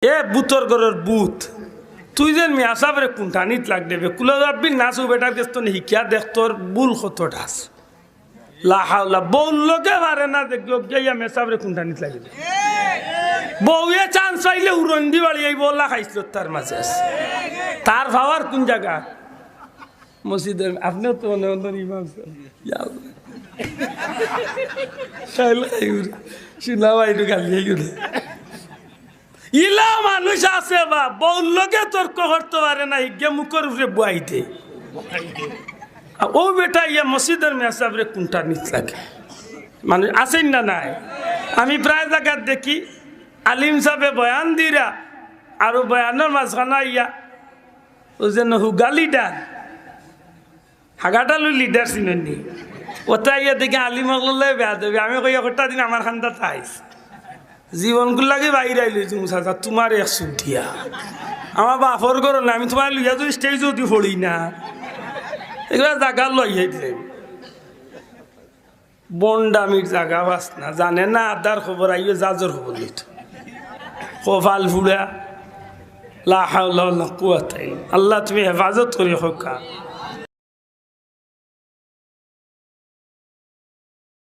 এ বুতর গরের বুত তুই যেন মিয়া সাহেবের কুণ্ঠানিত লাগ দেবে কুলাবিল নাচু বেটার কেস তো শিকিয়া দেখ তোর বুল কতটা আছে লাহাউলা বউলোকে পারে না দেখো গিয়া মেসাবরে কুণ্ঠানিত লাগি দেবে বউয়ে চান্স পাইলে উড়ন্দি বাড়ি এই বললা খাইছিল তার মাঝে আছে তার ভাবার কোন জায়গা মসজিদের আপনিও তো ইমাম শুনলাম একটু গালিয়ে গেলে ইলা মানুষ আছে বা বউর লোকে তর্ক করতে পারে না ইজ্ঞা মুখের উপরে বুয়াইতে ও বেটা ইয়া মসজিদের মেসাবরে কোনটা নিচ লাগে মানুষ আছেন না নাই আমি প্রায় জায়গায় দেখি আলিম সাহেবে বয়ান দিরা আর বয়ানের মাঝখানা ইয়া ও যেন হুগা লিডার হাগাটালু লিডার চিনি ওটা ইয়া দেখি আলিম বেয়া দেবে আমি কই একটা দিন আমার খান্দা থাইস জীবনগুলো লাগে বাইরে আইলে চাচা তোমার এক সুধিয়া আমার বাপর করো না আমি তোমার লইয়া তো স্টেজ অতি পড়ি না এগুলো জায়গা লইয়াই দিলে বন্ডামির জায়গা বাস না জানে না আদার খবর আইয়ে জাজর খবর লইত কপাল ফুড়া লা হাওলা ওয়ালা কুওয়াতা ইল্লা আল্লাহ তুমি হেফাজত করি হোক